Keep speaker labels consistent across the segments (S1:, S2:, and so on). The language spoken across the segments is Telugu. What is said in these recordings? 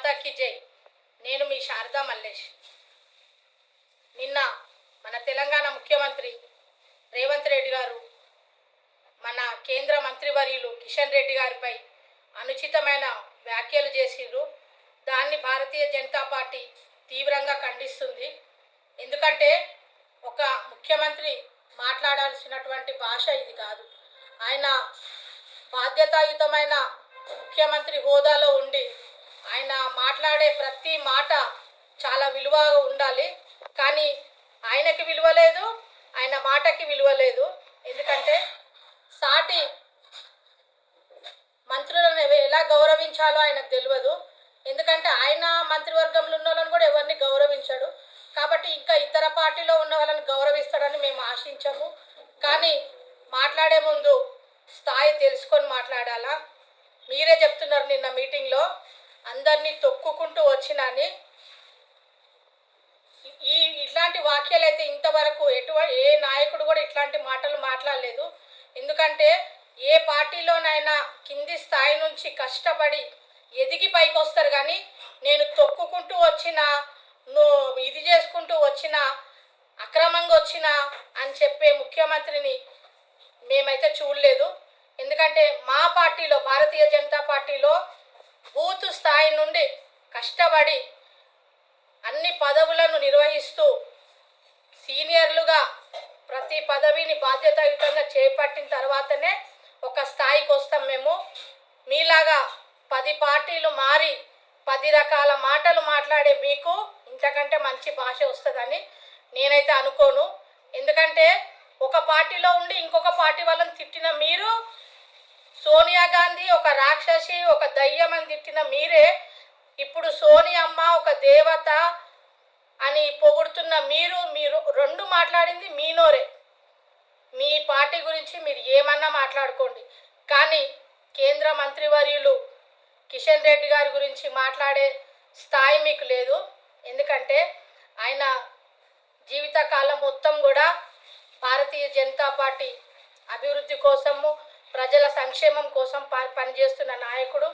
S1: మాతాకి జై. నేను మీ శారదా మల్లేష్. నిన్న మన తెలంగాణ ముఖ్యమంత్రి రేవంత్ రెడ్డి గారు మన కేంద్ర మంత్రివర్యులు కిషన్ రెడ్డి గారిపై అనుచితమైన వ్యాఖ్యలు చేసిర్రు. దాన్ని భారతీయ జనతా పార్టీ తీవ్రంగా ఖండిస్తుంది. ఎందుకంటే ఒక ముఖ్యమంత్రి మాట్లాడాల్సినటువంటి భాష ఇది కాదు. ఆయన బాధ్యతాయుతమైన ముఖ్యమంత్రి హోదాలో ఉండి ఆయన మాట్లాడే ప్రతి మాట చాలా విలువగా ఉండాలి. కానీ ఆయనకి విలువ లేదు, ఆయన మాటకి విలువ లేదు. ఎందుకంటే సాటి మంత్రులను ఎలా గౌరవించాలో ఆయనకు తెలియదు. ఎందుకంటే ఆయన మంత్రివర్గంలో ఉన్న వాళ్ళని కూడా ఎవరిని గౌరవించాడు. కాబట్టి ఇంకా ఇతర పార్టీలో ఉన్న వాళ్ళని గౌరవిస్తాడని మేము ఆశించము. కానీ మాట్లాడే ముందు స్థాయి తెలుసుకొని మాట్లాడాలా. మీరే చెప్తున్నారు నిన్న మీటింగ్లో అందరినీ తొక్కుకుంటూ వచ్చినని. ఇట్లాంటి వాక్యాలు అయితే ఇంతవరకు ఏ నాయకుడు కూడా ఇట్లాంటి మాటలు మాట్లాడలేదు. ఎందుకంటే ఏ పార్టీలోనైనా కింది స్థాయి నుంచి కష్టపడి ఎదిగి పైకి వస్తారు. కానీ నేను తొక్కుకుంటూ వచ్చిన, ఇది చేసుకుంటూ వచ్చిన, అక్రమంగా వచ్చిన అని చెప్పే ముఖ్యమంత్రిని మేమైతే చూడలేదు. ఎందుకంటే మా పార్టీలో భారతీయ జనతా పార్టీలో బూత్ స్థాయి నుండి కష్టపడి అన్ని పదవులను నిర్వహిస్తూ సీనియర్లుగా ప్రతి పదవిని బాధ్యతాయుతంగా చేపట్టిన తర్వాతనే ఒక స్థాయికి వస్తాం. మేము మీలాగా 10 పార్టీలు మారి 10 రకాల మాటలు మాట్లాడే మీకు ఇంతకంటే మంచి భాష వస్తుందని నేనైతే అనుకోను. ఎందుకంటే ఒక పార్టీలో ఉండి ఇంకొక పార్టీ వాళ్ళని తిట్టిన మీరు, సోనియా గాంధీ ఒక రాక్షసి, ఒక దయ్యం అని తిట్టిన మీరే ఇప్పుడు సోనియమ్మ ఒక దేవత అని పొగుడుతున్న మీరు రెండు మాట్లాడింది మీ నోరే. మీ పార్టీ గురించి మీరు ఏమన్నా మాట్లాడుకోండి. కానీ కేంద్ర మంత్రివర్యులు కిషన్ రెడ్డి గారి గురించి మాట్లాడే స్థాయి మీకు లేదు. ఎందుకంటే ఆయన జీవితకాలం మొత్తం కూడా భారతీయ జనతా పార్టీ అభివృద్ధి కోసము, ప్రజల సంక్షేమం కోసం పనిచేస్తున్న నాయకుడు.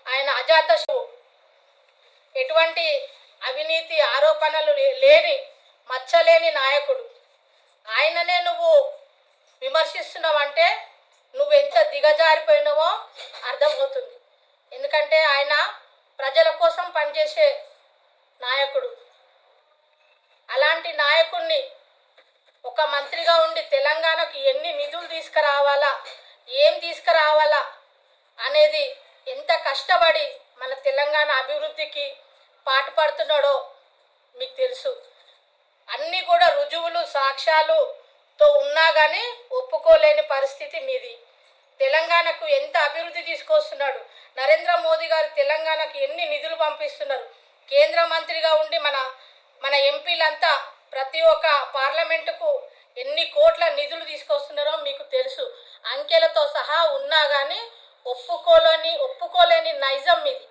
S1: ఆయన అజాతశత్రువు, ఎటువంటి అవినీతి ఆరోపణలు లేని మచ్చలేని నాయకుడు. ఆయననే నువ్వు విమర్శిస్తున్నావంటే నువ్వు ఎంత దిగజారిపోయినావో అర్థమవుతుంది. ఎందుకంటే ఆయన ప్రజల కోసం పనిచేసే నాయకుడు. అలాంటి నాయకుడిని ఒక మంత్రిగా ఉండి తెలంగాణకు ఎన్ని నిధులు తీసుకురావాలా, ఏం తీసుకురావాలా అనేది ఎంత కష్టపడి మన తెలంగాణ అభివృద్ధికి పాటుపడుతున్నాడో మీకు తెలుసు. అన్నీ కూడా రుజువులు సాక్ష్యాలుతో ఉన్నా కానీ ఒప్పుకోలేని పరిస్థితి మీది. తెలంగాణకు ఎంత అభివృద్ధి తీసుకొస్తున్నాడు నరేంద్ర మోదీ గారు, తెలంగాణకు ఎన్ని నిధులు పంపిస్తున్నారు. కేంద్ర మంత్రిగా ఉండి మన ఎంపీలంతా ప్రతి ఒక్క పార్లమెంటుకు ఎన్ని కోట్ల నిధులు తీసుకొస్తున్నారో మీకు తెలుసు. అంకెలతో సహా ఉన్నా కానీ ఒప్పుకోలేని నైజం ఇది.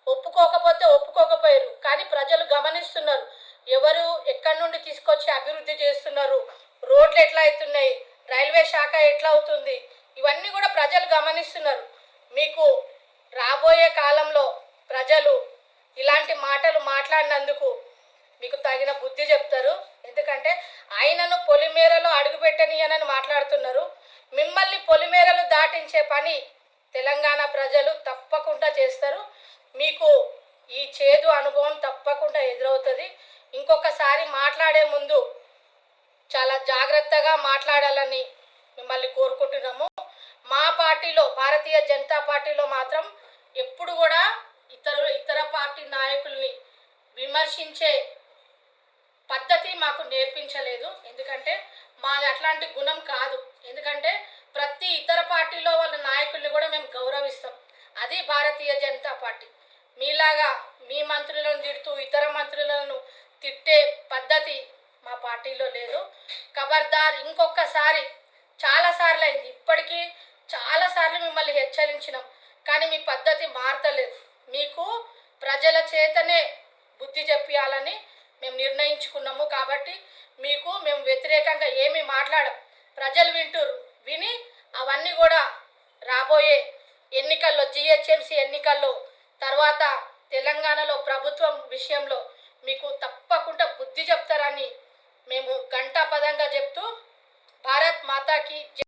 S1: ఒప్పుకోకపోతే ఒప్పుకోకపోయారు, కానీ ప్రజలు గమనిస్తున్నారు. ఎవరు ఎక్కడి నుండి తీసుకొచ్చి అభివృద్ధి చేస్తున్నారు, రోడ్లు ఎట్లా అవుతున్నాయి, రైల్వే శాఖ ఎట్లా అవుతుంది, ఇవన్నీ కూడా ప్రజలు గమనిస్తున్నారు. మీకు రాబోయే కాలంలో ప్రజలు ఇలాంటి మాటలు మాట్లాడినందుకు మీకు తగిన బుద్ధి చెప్తారు. ఎందుకంటే ఆయనను పొలిమేరలో అడుగుపెట్టనీయనని మాట్లాడుతున్నారు. మిమ్మల్ని పొలిమేరలు దాటించే పని తెలంగాణ ప్రజలు తప్పకుండా చేస్తారు. మీకు ఈ చేదు అనుభవం తప్పకుండా ఎదురవుతుంది. ఇంకొకసారి మాట్లాడే ముందు చాలా జాగ్రత్తగా మాట్లాడాలని మిమ్మల్ని కోరుకుంటున్నాము. మా పార్టీలో భారతీయ జనతా పార్టీలో మాత్రం ఎప్పుడు కూడా ఇతర పార్టీ నాయకుల్ని విమర్శించే పద్ధతి మాకు నేర్పించలేదు. ఎందుకంటే మాది అట్లాంటి గుణం కాదు. ఎందుకంటే ప్రతి ఇతర పార్టీలో వాళ్ళ నాయకుల్ని కూడా మేము గౌరవిస్తాం. అది భారతీయ జనతా పార్టీ. మీలాగా మీ మంత్రులను తిడుతూ ఇతర మంత్రులను తిట్టే పద్ధతి మా పార్టీలో లేదు. ఖబర్దార్, ఇంకొకసారి, చాలాసార్లు అయింది, ఇప్పటికీ చాలాసార్లు మిమ్మల్ని హెచ్చరించినాం, కానీ మీ పద్ధతి మారతలేదు. మీకు ప్రజల చేతనే బుద్ధి చెప్పాలని మేము నిర్ణయించుకున్నాము. కాబట్టి మేము వ్యతిరేకంగా ఏమీ మాట్లాడం. ప్రజలు విని అవన్నీ కూడా రాబోయే ఎన్నికల్లో, జిహెచ్ఎంసీ ఎన్నికల్లో, తర్వాత తెలంగాణలో ప్రభుత్వం విషయంలో మీకు తప్పకుండా బుద్ధి చెప్తారని మేము ఘంటాపదంగా చెప్తూ భారత్ మాతాకి